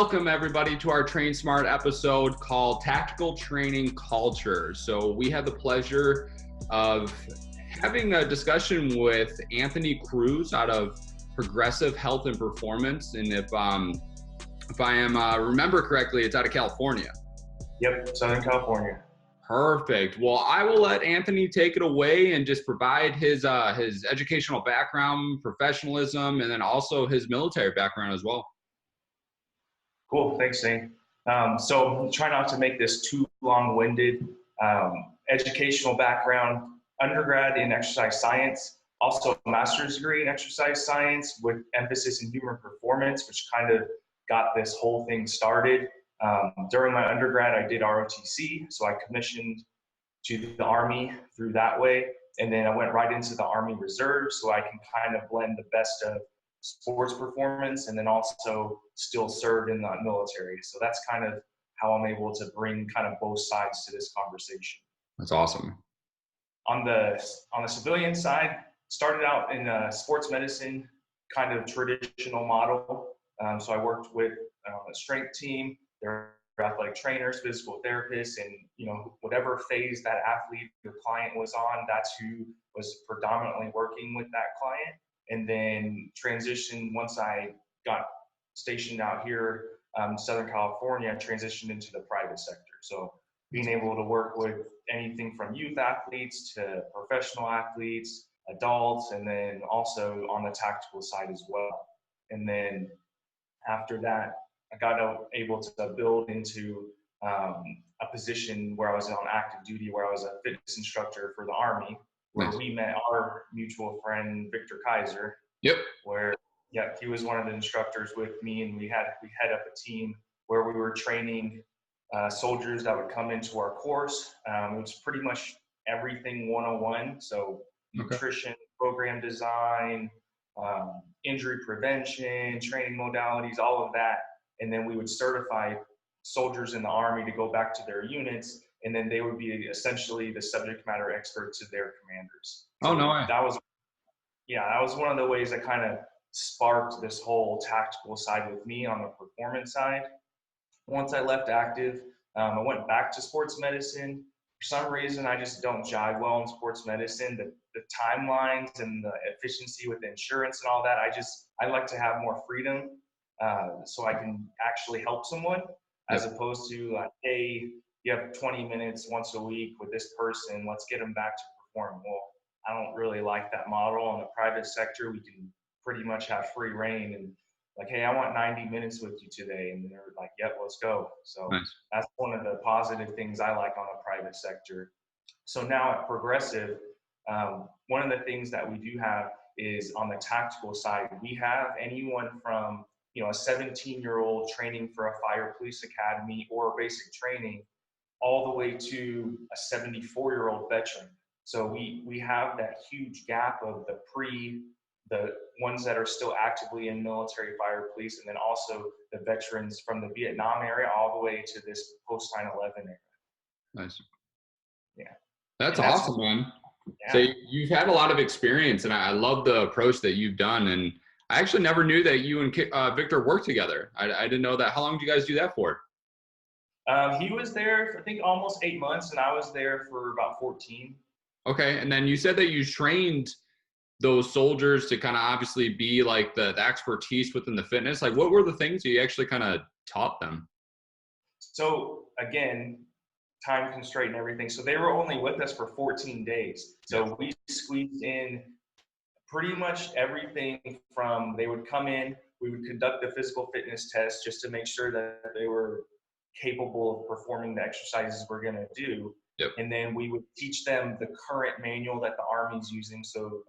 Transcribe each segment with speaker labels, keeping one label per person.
Speaker 1: welcome everybody to our Train Smart episode called Tactical Training Culture. So we had the pleasure of having a discussion with Anthony Cruz out of Progressive Health and Performance. And if I am remember correctly, it's out of California.
Speaker 2: Yep, Southern California.
Speaker 1: Perfect. Well, I will let Anthony take it away and just provide his educational background, professionalism, and then also his military background as well.
Speaker 2: Cool. Thanks, Zane. So try not to make this too long-winded. Educational background, undergrad in exercise science, also a master's degree in exercise science with emphasis in human performance, which kind of got this whole thing started. During my undergrad, I did ROTC, so I commissioned to the Army through that way. And then I went right into the Army Reserve, so I can kind of blend the best of sports performance and then also still served in the military. So that's kind of how I'm able to bring kind of both sides to this conversation.
Speaker 1: That's awesome.
Speaker 2: On the civilian side, started out in a sports medicine kind of traditional model. So I worked with a strength team, their athletic trainers, physical therapists, and whatever phase that athlete or client was on, that's who was predominantly working with that client. And then transitioned once I got stationed out here, Southern California, transitioned into the private sector. So being able to work with anything from youth athletes to professional athletes, adults, and then also on the tactical side as well. And then after that, I got able to build into a position where I was on active duty, where I was a fitness instructor for the Army, where we met our mutual friend, Victor Kaiser.
Speaker 1: Yep.
Speaker 2: Where, he was one of the instructors with me, and we head up a team where we were training soldiers that would come into our course. It was pretty much everything 101. So nutrition, program design, injury prevention, training modalities, all of that. And then we would certify soldiers in the Army to go back to their units, and then they would be essentially the subject matter expert to their commanders.
Speaker 1: So no way.
Speaker 2: That was one of the ways that kind of sparked this whole tactical side with me on the performance side. Once I left active, I went back to sports medicine. For some reason, I just don't jive well in sports medicine. The timelines and the efficiency with insurance and all that, I like to have more freedom so I can actually help someone, as opposed to like, hey, you have 20 minutes once a week with this person, let's get them back to perform. Well, I don't really like that model. In the private sector, we can pretty much have free reign and like, hey, I want 90 minutes with you today. And they're like, yep, let's go. So That's one of the positive things I like on the private sector. So now at Progressive, one of the things that we do have is on the tactical side, we have anyone from, a 17-year-old training for a fire police academy or basic training, all the way to a 74-year-old veteran. So we have that huge gap of the ones that are still actively in military, fire, police, and then also the veterans from the Vietnam era all the way to this post 9/11 era.
Speaker 1: Nice.
Speaker 2: Yeah.
Speaker 1: That's awesome, man.
Speaker 2: Yeah.
Speaker 1: So you've had a lot of experience, and I love the approach that you've done. And I actually never knew that you and Victor worked together. I didn't know that. How long did you guys do that for?
Speaker 2: He was there for, I think, almost 8 months, and I was there for about 14.
Speaker 1: Okay. And then you said that you trained those soldiers to kind of obviously be like the expertise within the fitness. Like, what were the things you actually kind of taught them?
Speaker 2: So again, time constraint and everything. So they were only with us for 14 days. So we squeezed in pretty much everything from, they would come in, we would conduct the physical fitness test just to make sure that they were capable of performing the exercises we're going to do.
Speaker 1: Yep.
Speaker 2: And then we would teach them the current manual that the Army's using. So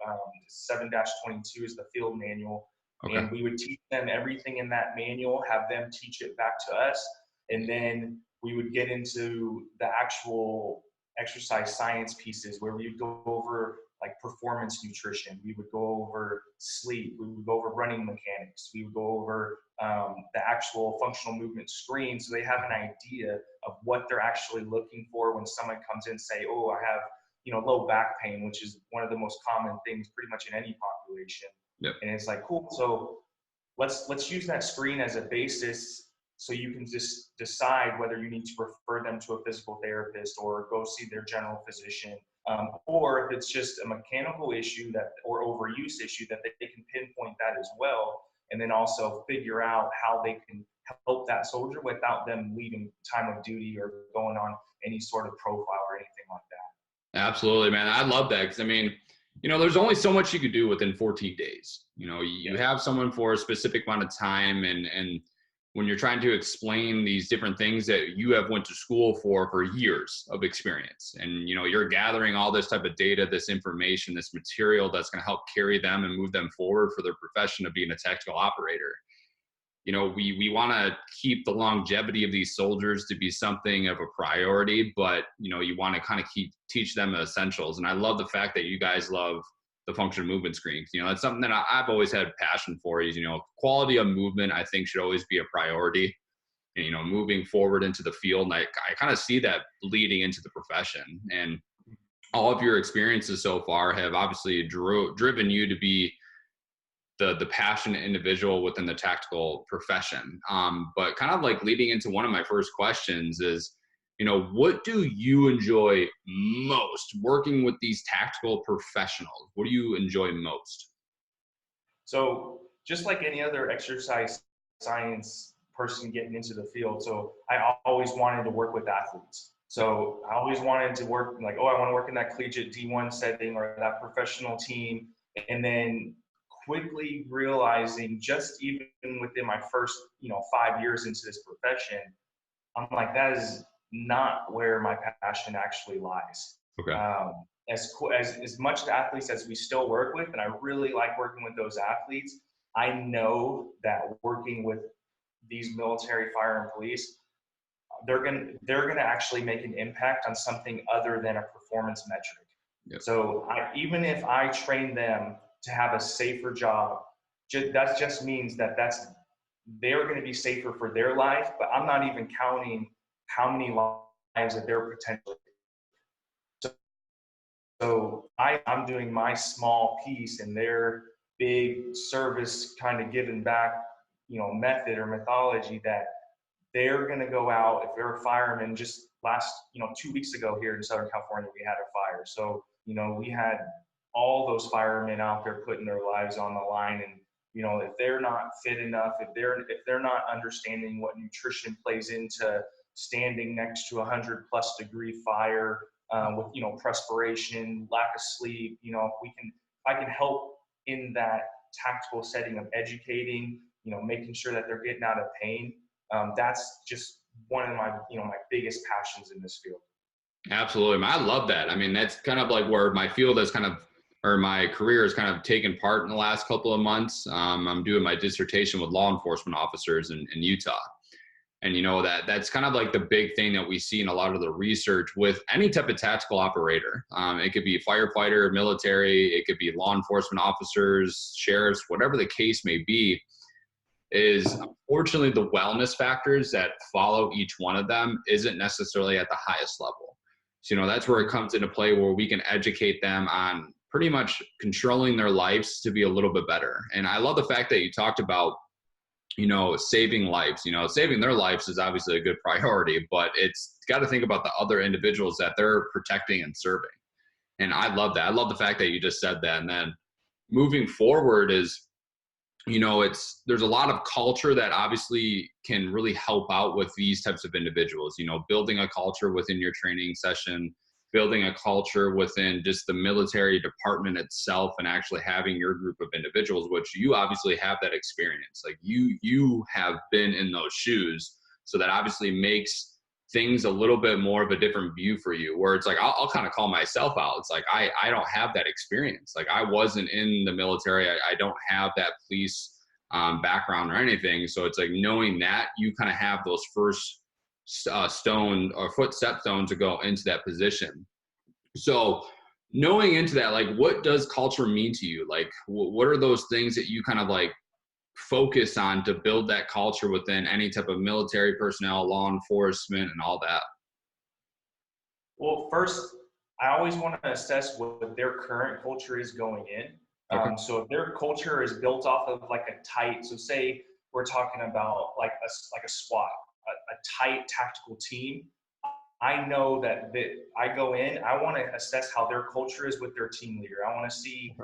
Speaker 2: 7-22 is the field manual.
Speaker 1: Okay.
Speaker 2: And we would teach them everything in that manual, have them teach it back to us. And then we would get into the actual exercise science pieces where we would go over like performance nutrition. We would go over sleep. We would go over running mechanics. We would go over the actual functional movement screen, so they have an idea of what they're actually looking for when someone comes in and say, oh, I have low back pain, which is one of the most common things pretty much in any population.
Speaker 1: Yep.
Speaker 2: And it's like, cool. So let's use that screen as a basis so you can just decide whether you need to refer them to a physical therapist or go see their general physician. Or if it's just a mechanical issue or overuse issue, that they can pinpoint that as well, and then also figure out how they can help that soldier without them leaving time of duty or going on any sort of profile or anything like that.
Speaker 1: Absolutely, man. I love that because, I mean, there's only so much you could do within 14 days. You have someone for a specific amount of time, and when you're trying to explain these different things that you have went to school for years of experience, and you're gathering all this type of data, this information, this material that's going to help carry them and move them forward for their profession of being a tactical operator. We want to keep the longevity of these soldiers to be something of a priority, but you want to kind of teach them the essentials. And I love the fact that you guys love the function movement screen. That's something that I've always had passion for. Is quality of movement, I think, should always be a priority. And moving forward into the field, and I kind of see that leading into the profession. And all of your experiences so far have obviously driven you to be the passionate individual within the tactical profession. But kind of like leading into one of my first questions is, what do you enjoy most working with these tactical professionals? What do you enjoy most?
Speaker 2: So just like any other exercise science person getting into the field, so I always wanted to work with athletes. So I always wanted to work I want to work in that collegiate D1 setting or that professional team. And then quickly realizing, just even within my first 5 years into this profession, I'm like, that is not where my passion actually lies.
Speaker 1: Okay.
Speaker 2: As much athletes as we still work with, and I really like working with those athletes, I know that working with these military, fire, and police, they're gonna actually make an impact on something other than a performance metric.
Speaker 1: Yep.
Speaker 2: So even if I train them to have a safer job, that just means that they're going to be safer for their life, but I'm not even counting how many lives that they're potentially. So I'm doing my small piece in their big service kind of giving back, method or methodology, that they're going to go out. If they're a fireman, just last, 2 weeks ago here in Southern California, we had a fire. So, we had all those firemen out there putting their lives on the line. And, if they're not fit enough, if they're not understanding what nutrition plays into standing next to 100+ degree fire, with, perspiration, lack of sleep, if I can help in that tactical setting of educating, making sure that they're getting out of pain. That's just one of my, my biggest passions in this field.
Speaker 1: Absolutely. I love that. I mean, that's kind of like where my field has or my career has kind of taken part in the last couple of months. I'm doing my dissertation with law enforcement officers in Utah. And that's kind of like the big thing that we see in a lot of the research with any type of tactical operator. It could be firefighter, military, it could be law enforcement officers, sheriffs, whatever the case may be, is unfortunately the wellness factors that follow each one of them isn't necessarily at the highest level. So, that's where it comes into play, where we can educate them on pretty much controlling their lives to be a little bit better. And I love the fact that you talked about, saving lives. Saving their lives is obviously a good priority, but it's got to think about the other individuals that they're protecting and serving. And I love that. I love the fact that you just said that. And then moving forward is, there's a lot of culture that obviously can really help out with these types of individuals, building a culture within your training session, building a culture within just the military department itself, and actually having your group of individuals, which you obviously have that experience. Like you have been in those shoes. So that obviously makes things a little bit more of a different view for you, where it's like, I'll kind of call myself out. It's like, I don't have that experience. Like, I wasn't in the military. I don't have that police background or anything. So it's like, knowing that you kind of have those first stone or stepstone to go into that position. So knowing into that, like, what does culture mean to you? Like, what are those things that you kind of like focus on to build that culture within any type of military personnel, law enforcement, and all that?
Speaker 2: Well, first, I always want to assess what their current culture is going in.
Speaker 1: Okay.
Speaker 2: So if their culture is built off of like a tight, so say we're talking about like a SWAT, a tight tactical team. I know that I go in, I want to assess how their culture is with their team leader. I want to see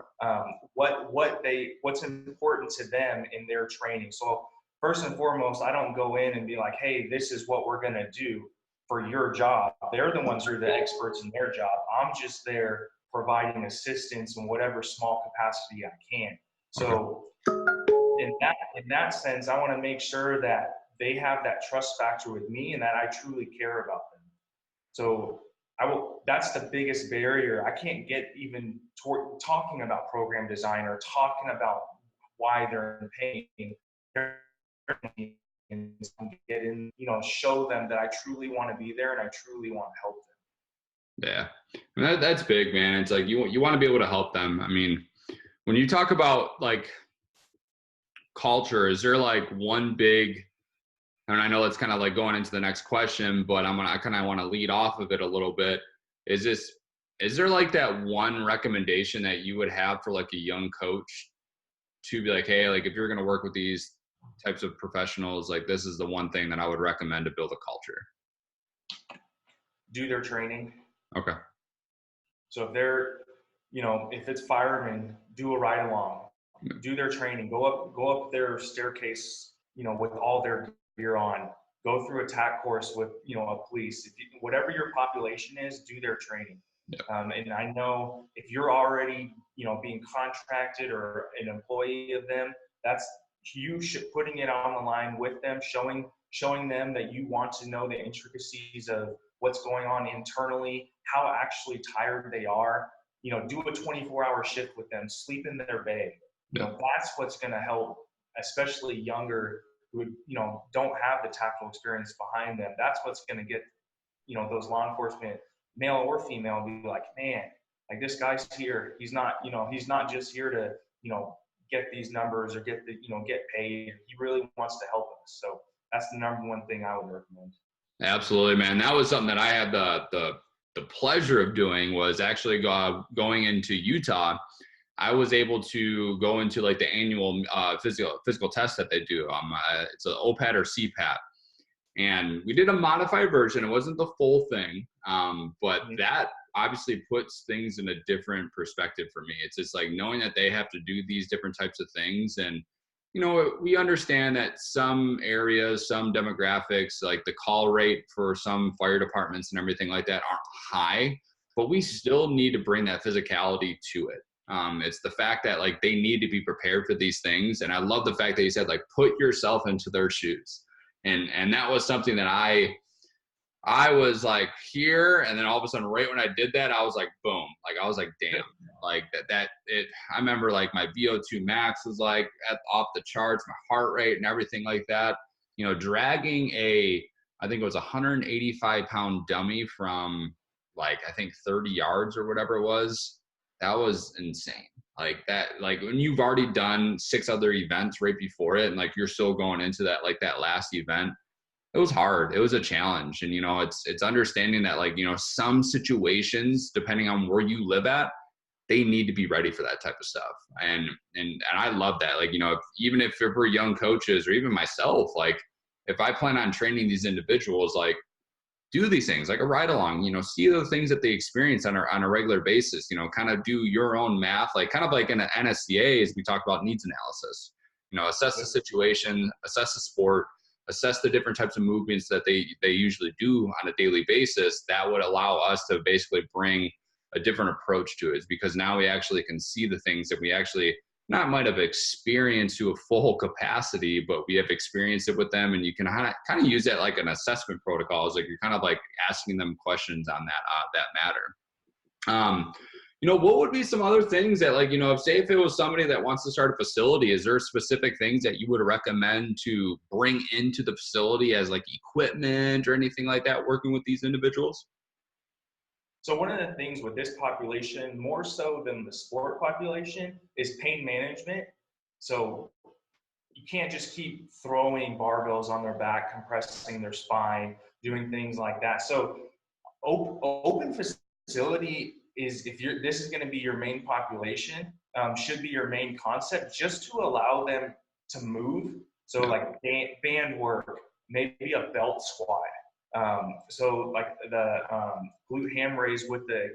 Speaker 2: what's important to them in their training. So first and foremost, I don't go in and be like, hey, this is what we're going to do for your job. They're the ones who are the experts in their job. I'm just there providing assistance in whatever small capacity I can. So in that sense, I want to make sure that they have that trust factor with me and that I truly care about them. So that's the biggest barrier. I can't get even talking about program design or talking about why they're in pain and get in, show them that I truly want to be there and I truly want to help them.
Speaker 1: Yeah, I mean, that's big, man. It's like you want to be able to help them. I mean, when you talk about like culture, is there like one big, and I know that's kind of like going into the next question, but I kind of want to lead off of it a little bit. Is there like that one recommendation that you would have for like a young coach to be like, hey, like if you're going to work with these types of professionals, like this is the one thing that I would recommend to build a culture?
Speaker 2: Do their training.
Speaker 1: Okay.
Speaker 2: So if they're, if it's firemen, do a ride along, do their training, go up their staircase, with all their gear on, go through a TAC course with, a police, whatever your population is, do their training.
Speaker 1: Yep.
Speaker 2: And I know if you're already, being contracted or an employee of them, that's you putting it on the line with them, showing them that you want to know the intricacies of what's going on internally, how actually tired they are, do a 24-hour shift with them, sleep in their bay. That's what's going to help, especially younger who, don't have the tactical experience behind them. That's what's going to get, those law enforcement, male or female, be like, man, like this guy's here. He's not just here to, get these numbers or get paid. He really wants to help us. So that's the number one thing I would recommend.
Speaker 1: Absolutely, man. That was something that I had the pleasure of doing, was actually going into Utah. I was able to go into like the annual physical test that they do. It's an OPAT or CPAT. And we did a modified version. It wasn't the full thing, but that obviously puts things in a different perspective for me. It's just like knowing that they have to do these different types of things. And, we understand that some areas, some demographics, like the call rate for some fire departments and everything like that aren't high, but we still need to bring that physicality to it. It's the fact that like they need to be prepared for these things. And I love the fact that you said like, put yourself into their shoes. And that was something that I was like here, and then all of a sudden, right when I did that, I was like, boom, like I was like, damn, like I remember like my VO2 max was like off the charts, my heart rate and everything like that. Dragging I think it was 185-pound dummy from like, I think 30 yards or whatever it was, that was insane. Like that, like when you've already done 6 other events right before it, and like you're still going into that, like that last event, it was hard. It was a challenge. And, it's understanding that like, some situations, depending on where you live at, they need to be ready for that type of stuff. And I love that. Like, even if we're young coaches or even myself, like if I plan on training these individuals, like do these things like a ride along, see the things that they experience on a regular basis, kind of do your own math, like kind of like in an NSCA, as we talk about needs analysis, assess the situation, assess the sport, assess the different types of movements that they usually do on a daily basis. That would allow us to basically bring a different approach to it, because now we actually can see the things that we actually not might have experienced to a full capacity, but we have experienced it with them. And you can kind of use that like an assessment protocol. It's like you're kind of like asking them questions on that matter. What would be some other things that like, if it was somebody that wants to start a facility, is there specific things that you would recommend to bring into the facility as like equipment or anything like that, working with these individuals?
Speaker 2: So one of the things with this population, more so than the sport population, is pain management. So you can't just keep throwing barbells on their back, compressing their spine, doing things like that. So open facility is, this is going to be your main population, should be your main concept, just to allow them to move So like band work, maybe a belt squat. So like the glute ham raise with the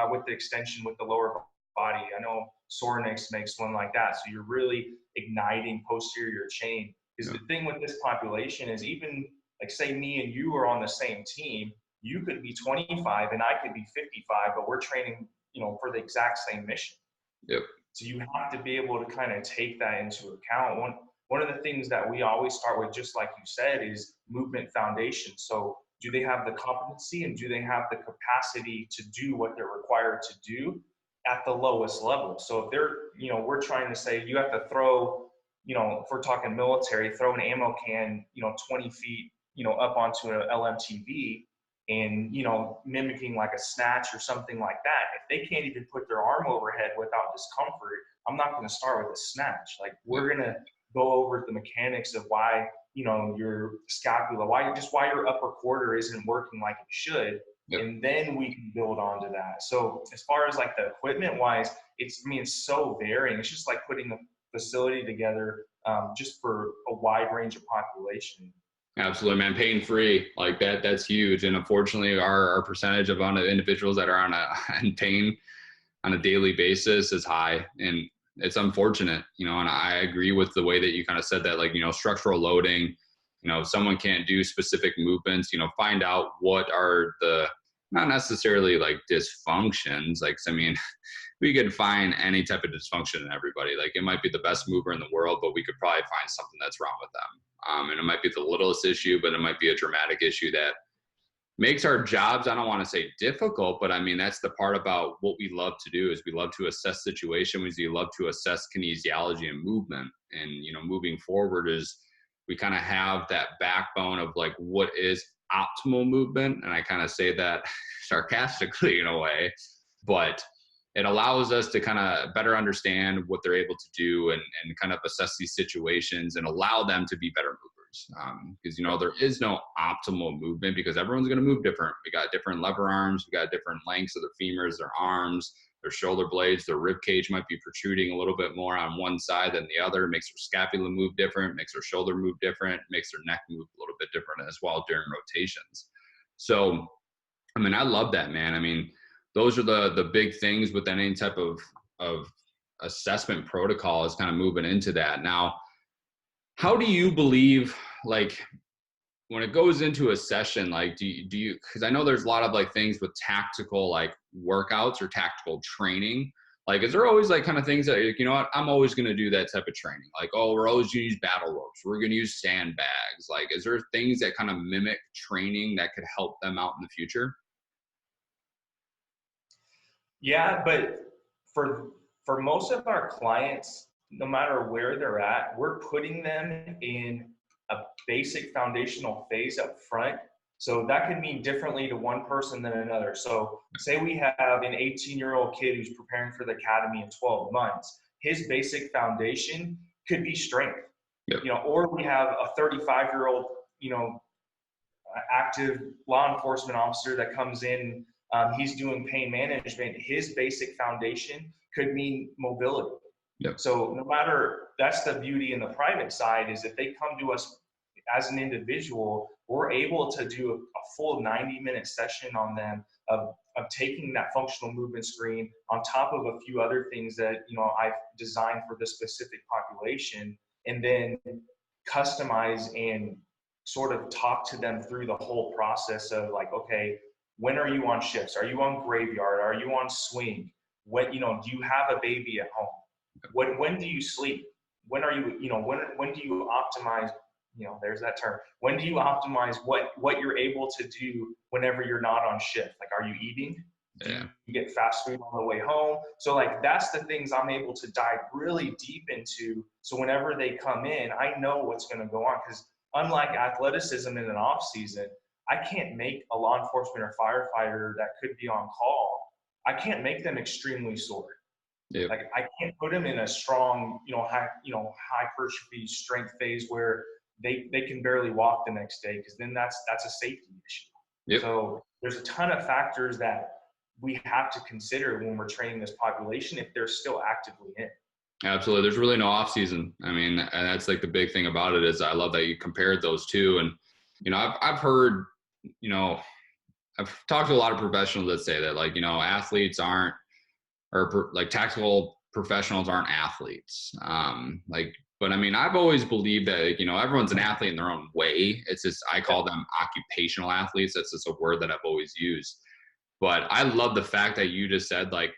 Speaker 2: with the extension with the lower body. I know Sorenix makes one like that. So you're really igniting posterior chain. Because the thing with this population is, even like say me and you are on the same team, you could be 25 and I could be 55, but we're training, for the exact same mission.
Speaker 1: Yep.
Speaker 2: So you have to be able to kind of take that into account. One of the things that we always start with, just like you said, is movement foundation. So do they have the competency and do they have the capacity to do what they're required to do at the lowest level? So if they're, we're trying to say you have to throw, if we're talking military, throw an ammo can, 20 feet, up onto an LMTV, and mimicking like a snatch or something like that. If they can't even put their arm overhead without discomfort, I'm not going to start with a snatch. Like, we're going to go over the mechanics of why your scapula, why your upper quarter isn't working like it should. Yep. And then we can build onto that. So as far as like the equipment wise, it's so varying. It's just like putting a facility together just for a wide range of population.
Speaker 1: Absolutely, man. Pain-free, like that's huge. And unfortunately, our percentage of individuals that are in pain on a daily basis is high. And it's unfortunate, and I agree with the way that you kind of said that, like, structural loading, if someone can't do specific movements, find out what are the, not necessarily like dysfunctions. Like, I mean, we could find any type of dysfunction in everybody. Like, it might be the best mover in the world, but we could probably find something that's wrong with them. And it might be the littlest issue, but it might be a dramatic issue that makes our jobs, I don't want to say difficult, but I mean, that's the part about what we love to do, is we love to assess situations. We love to assess kinesiology and movement. And, moving forward is we kind of have that backbone of like, what is optimal movement? And I kind of say that sarcastically in a way, but it allows us to kind of better understand what they're able to do and kind of assess these situations and allow them to be better movers. Because, there is no optimal movement, because everyone's going to move different. We got different lever arms. We got different lengths of their femurs, their arms, their shoulder blades, their rib cage might be protruding a little bit more on one side than the other. It makes their scapula move different, makes their shoulder move different, makes their neck move a little bit different as well during rotations. So, I mean, I love that, man. I mean, those are the big things with any type of assessment protocol, is kind of moving into that. Now, how do you believe, like, when it goes into a session, like, do you, because I know there's a lot of like things with tactical like workouts or tactical training. Like, is there always like kind of things that, like, what, I'm always going to do that type of training. Like, oh, we're always going to use battle ropes. We're going to use sandbags. Like, is there things that kind of mimic training that could help them out in the future?
Speaker 2: Yeah, but for most of our clients, no matter where they're at, we're putting them in a basic foundational phase up front. So that could mean differently to one person than another. So say we have an 18-year-old kid who's preparing for the academy in 12 months. His basic foundation could be strength. Yep. Or we have a 35-year-old, active law enforcement officer that comes in. He's doing pain management. His basic foundation could mean mobility. Yep. So no matter, that's the beauty in the private side, is if they come to us as an individual, we're able to do a full 90-minute session on them of taking that functional movement screen on top of a few other things that, I've designed for this specific population, and then customize and sort of talk to them through the whole process of like, okay, when are you on shifts? Are you on graveyard? Are you on swing? What, do you have a baby at home? When do you sleep? When are you, when do you optimize, there's that term. When do you optimize what you're able to do whenever you're not on shift? Like, are you eating? Yeah. You get fast food on the way home? So like, that's the things I'm able to dive really deep into. So whenever they come in, I know what's going to go on. Because unlike athleticism in an off season, I can't make a law enforcement or firefighter that could be on call, I can't make them extremely sore. Yep. Like, I can't put them in a strong, hypertrophy strength phase where they can barely walk the next day, because then that's a safety issue. Yep. So there's a ton of factors that we have to consider when we're training this population if they're still actively in.
Speaker 1: Absolutely. There's really no off season. I mean, and that's like the big thing about it is I love that you compared those two. And, I've heard, you know, I've talked to a lot of professionals that say that like, athletes aren't, or like tactical professionals aren't athletes. But I mean, I've always believed that, everyone's an athlete in their own way. It's just, I call them occupational athletes. That's just a word that I've always used. But I love the fact that you just said, like,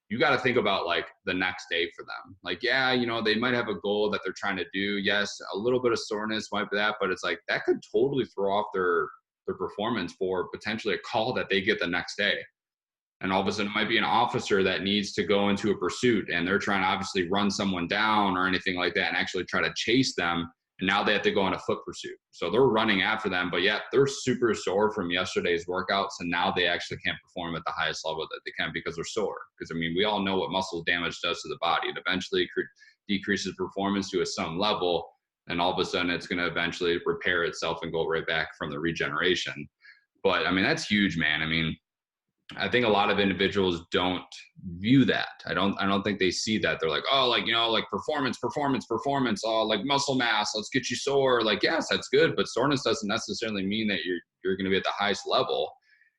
Speaker 1: you got to think about like the next day for them. Like, yeah, they might have a goal that they're trying to do. Yes, a little bit of soreness might be that, but it's like that could totally throw off their performance for potentially a call that they get the next day. And all of a sudden it might be an officer that needs to go into a pursuit and they're trying to obviously run someone down or anything like that and actually try to chase them. And now they have to go on a foot pursuit. So they're running after them, but yet they're super sore from yesterday's workouts. And now they actually can't perform at the highest level that they can because they're sore. Because I mean, we all know what muscle damage does to the body. It eventually decreases performance to some level. And all of a sudden it's going to eventually repair itself and go right back from the regeneration. But I mean, that's huge, man. I mean, I think a lot of individuals don't view that. I don't think they see that. They're like, oh, like, like performance, oh, like muscle mass, let's get you sore. Like, yes, that's good, but soreness doesn't necessarily mean that you're going to be at the highest level.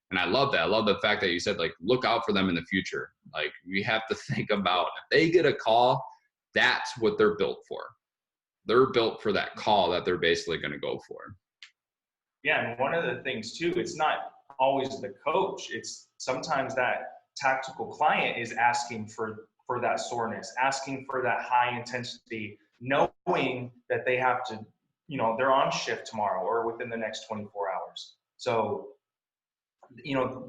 Speaker 1: And I love that. I love the fact that you said, like, look out for them in the future. Like, we have to think about if they get a call, that's what they're built for. They're built for that call that they're basically going to go for.
Speaker 2: Yeah, and one of the things too, it's not always the coach. It's sometimes that tactical client is asking for that soreness, asking for that high intensity, knowing that they have to, they're on shift tomorrow or within the next 24 hours. So,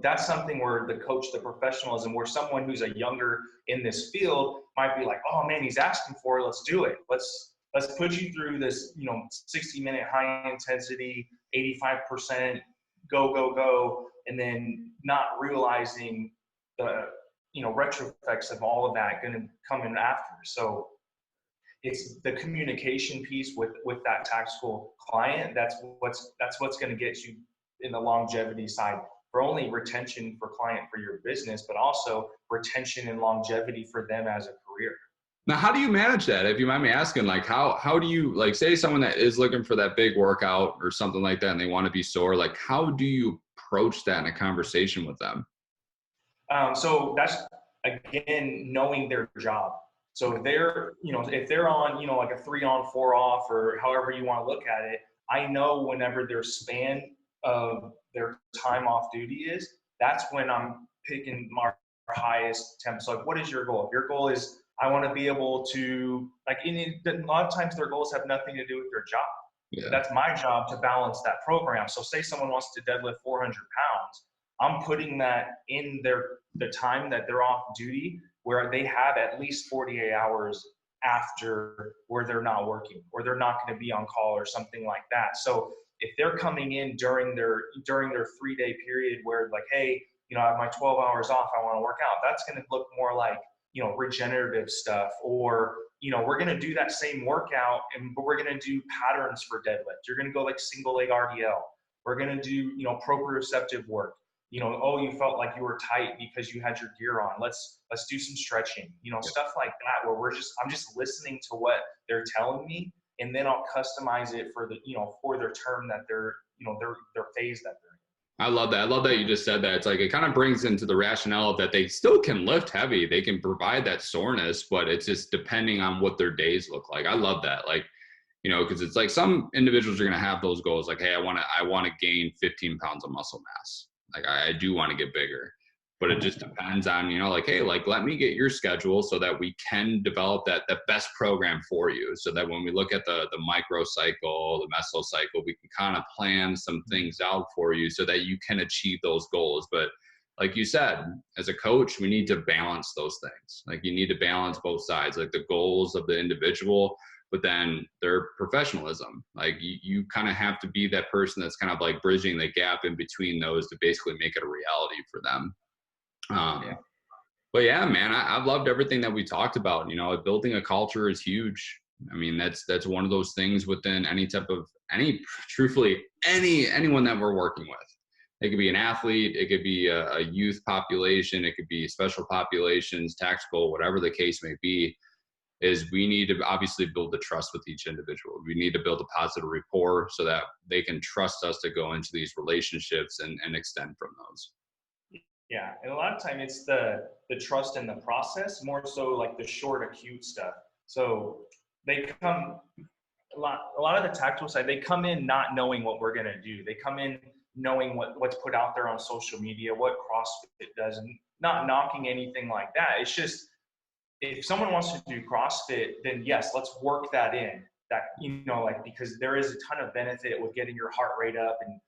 Speaker 2: that's something where the coach, the professionalism, where someone who's a younger in this field might be like, oh man, he's asking for it. Let's do it. Let's put you through this, 60-minute high intensity, 85%, go, and then not realizing the, retro effects of all of that going to come in after. So it's the communication piece with that tactical client. That's what's going to get you in the longevity side, for only retention for client for your business, but also retention and longevity for them as a career.
Speaker 1: Now, how do you manage that? If you mind me asking, like, how do you, like, say someone that is looking for that big workout or something like that and they want to be sore, like, how do you approach that in a conversation with them?
Speaker 2: So that's, again, knowing their job. So if they're, if they're on, like a 3 on 4 off or however you want to look at it, I know whenever their span of their time off duty is, that's when I'm picking my highest temps. So like, what is your goal? If your goal is, I want to be able to, like, a lot of times their goals have nothing to do with their job. Yeah. That's my job to balance that program. So say someone wants to deadlift 400 pounds, I'm putting that in the time that they're off duty, where they have at least 48 hours after where they're not working or they're not going to be on call or something like that. So if they're coming in during their 3-day period where, like, hey, I have my 12 hours off, I want to work out, that's going to look more like, regenerative stuff, or, we're going to do that same workout but we're going to do patterns for deadlift. You're going to go like single leg RDL. We're going to do, proprioceptive work. Oh, you felt like you were tight because you had your gear on. Let's do some stretching, stuff like that, where I'm just listening to what they're telling me, and then I'll customize it for for their term that they're, their phase that they're in.
Speaker 1: I love that. I love that you just said that. It's like, it kind of brings into the rationale of that they still can lift heavy. They can provide that soreness, but it's just depending on what their days look like. I love that. Like, because it's like some individuals are going to have those goals. Like, hey, I want to gain 15 pounds of muscle mass. Like, I do want to get bigger, but it just depends on, like, hey, like, let me get your schedule so that we can develop that best program for you. So that when we look at the micro cycle, the meso cycle, we can kind of plan some things out for you so that you can achieve those goals. But like you said, as a coach, we need to balance those things. Like, you need to balance both sides, like the goals of the individual, but then their professionalism. Like, you kind of have to be that person that's kind of like bridging the gap in between those to basically make it a reality for them. But yeah, man, I've loved everything that we talked about. Building a culture is huge. I mean, that's one of those things within truthfully, anyone that we're working with. It could be an athlete, it could be a youth population, it could be special populations, tactical, whatever the case may be. is we need to obviously build the trust with each individual. We need to build a positive rapport so that they can trust us to go into these relationships and extend from those.
Speaker 2: Yeah, and a lot of time it's the trust in the process, more so like the short, acute stuff. So they come a lot of the tactical side. They come in not knowing what we're gonna do. They come in knowing what's put out there on social media, what CrossFit does, and not knocking anything like that. It's just if someone wants to do CrossFit, then yes, let's work that in. That, like, because there is a ton of benefit with getting your heart rate up and,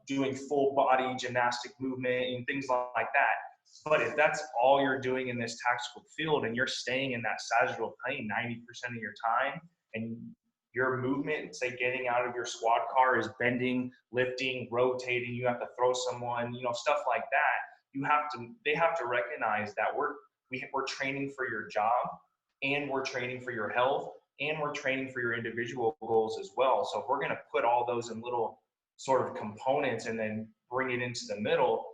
Speaker 2: doing full body gymnastic movement and things like that. But if that's all you're doing in this tactical field and you're staying in that sagittal plane 90% of your time, and your movement, say getting out of your squat car, is bending, lifting, rotating, you have to throw someone, stuff like that, they have to recognize that we're training for your job, and we're training for your health, and we're training for your individual goals as well. So if we're going to put all those in little sort of components and then bring it into the middle,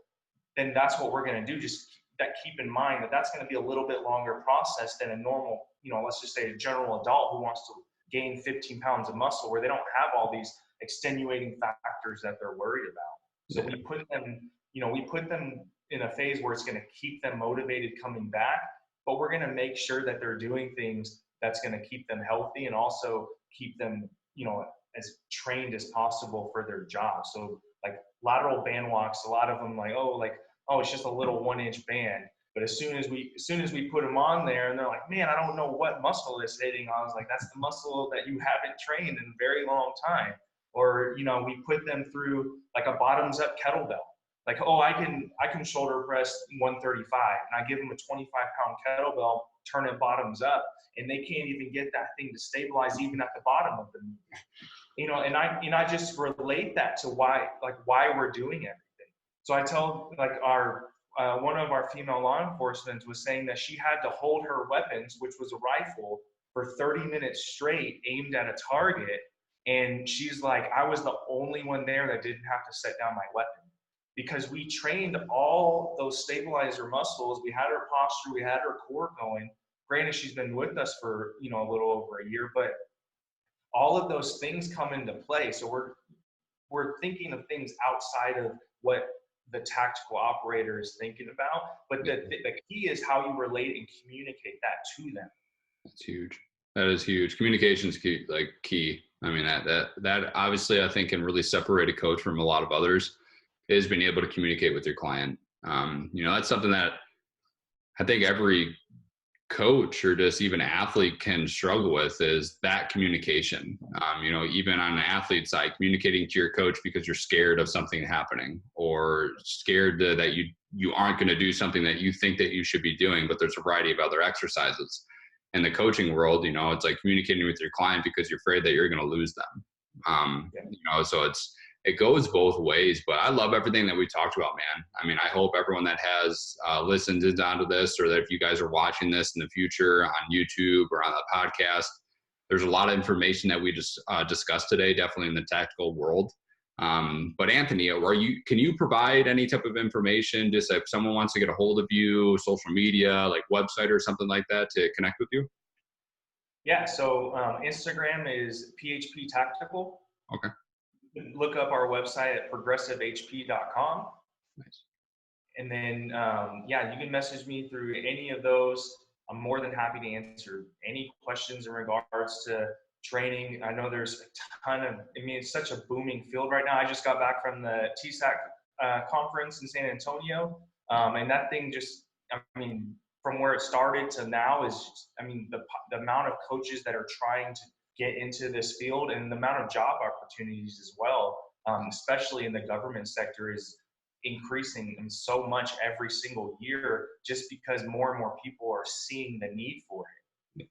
Speaker 2: then that's what we're going to do. Just keep in mind that that's going to be a little bit longer process than a normal, let's just say a general adult who wants to gain 15 pounds of muscle, where they don't have all these extenuating factors that they're worried about. So we put them in a phase where it's going to keep them motivated coming back, but we're going to make sure that they're doing things that's going to keep them healthy and also keep them, as trained as possible for their job. So like lateral band walks, a lot of them it's just a little 1-inch band. But as soon as we put them on there and they're like, man, I don't know what muscle is hitting. I was like, that's the muscle that you haven't trained in a very long time. Or, we put them through like a bottoms up kettlebell. Like, I can shoulder press 135, and I give them a 25-pound kettlebell, turn it bottoms up, and they can't even get that thing to stabilize even at the bottom of the knee. And I just relate that to why we're doing everything. So I tell one of our female law enforcement was saying that she had to hold her weapons, which was a rifle, for 30 minutes straight aimed at a target. And she's like, I was the only one there that didn't have to set down my weapon, because we trained all those stabilizer muscles. We had her posture, we had her core going. Granted, she's been with us for, a little over a year, but all of those things come into play. So we're thinking of things outside of what the tactical operator is thinking about. But the key is how you relate and communicate that to them.
Speaker 1: That's huge. That is huge. Communication is key. I mean, that obviously I think can really separate a coach from a lot of others, is being able to communicate with your client. That's something that I think every coach or just even athlete can struggle with, is that communication. Even on the athlete side, communicating to your coach because you're scared of something happening, or scared that you aren't going to do something that you think that you should be doing, but there's a variety of other exercises. In the coaching world, it's like communicating with your client because you're afraid that you're going to lose them. So it goes both ways. But I love everything that we talked about, man. I mean, I hope everyone that has listened onto this, or that if you guys are watching this in the future on YouTube or on the podcast, there's a lot of information that we just discussed today, definitely in the tactical world. But Anthony, can you provide any type of information, just if someone wants to get a hold of you, social media, like website or something like that, to connect with you?
Speaker 2: Yeah. So Instagram is PHP Tactical.
Speaker 1: Okay.
Speaker 2: Look up our website at progressivehp.com.
Speaker 1: Nice.
Speaker 2: And then, you can message me through any of those. I'm more than happy to answer any questions in regards to training. I know there's a ton of, it's such a booming field right now. I just got back from the TSAC conference in San Antonio. And that thing from where it started to now is, the amount of coaches that are trying to get into this field, and the amount of job opportunities as well, especially in the government sector, is increasing so much every single year, just because more and more people are seeing the need for it.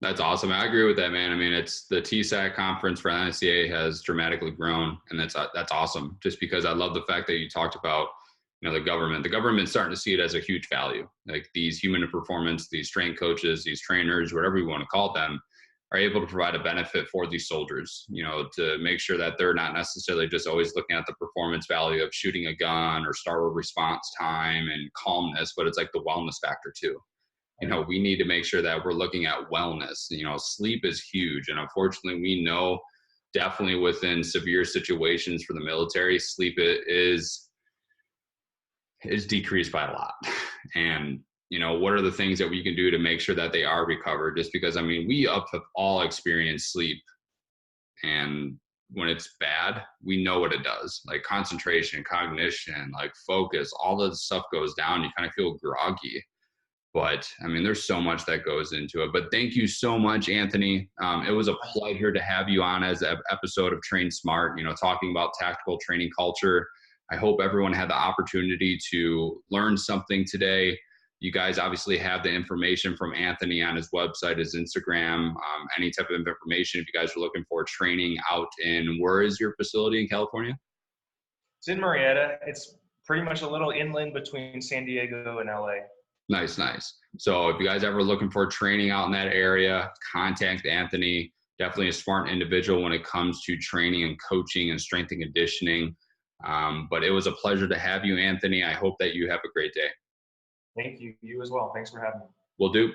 Speaker 1: That's awesome. I agree with that, man. It's the TSAC conference for NCAA has dramatically grown, and that's awesome. Just because I love the fact that you talked about, the government's starting to see it as a huge value. Like these human performance, these strength coaches, these trainers, whatever you want to call them, are able to provide a benefit for these soldiers, to make sure that they're not necessarily just always looking at the performance value of shooting a gun or starboard response time and calmness, but it's like the wellness factor too. we need to make sure that we're looking at wellness. Sleep is huge. And unfortunately, we know definitely within severe situations for the military, sleep is decreased by a lot. And, what are the things that we can do to make sure that they are recovered? Just because, we have all experienced sleep. And when it's bad, we know what it does. Like concentration, cognition, like focus, all that stuff goes down. You kind of feel groggy. But there's so much that goes into it. But thank you so much, Anthony. It was a pleasure to have you on as an episode of Train Smart, talking about tactical training culture. I hope everyone had the opportunity to learn something today. You guys obviously have the information from Anthony on his website, his Instagram, any type of information. If you guys are looking for training out in, where is your facility in California?
Speaker 2: It's in Marietta. It's pretty much a little inland between San Diego and LA.
Speaker 1: Nice. So if you guys ever looking for training out in that area, contact Anthony. Definitely a smart individual when it comes to training and coaching and strength and conditioning. But it was a pleasure to have you, Anthony. I hope that you have a great day.
Speaker 2: Thank you. You as well. Thanks for having me.
Speaker 1: Will do.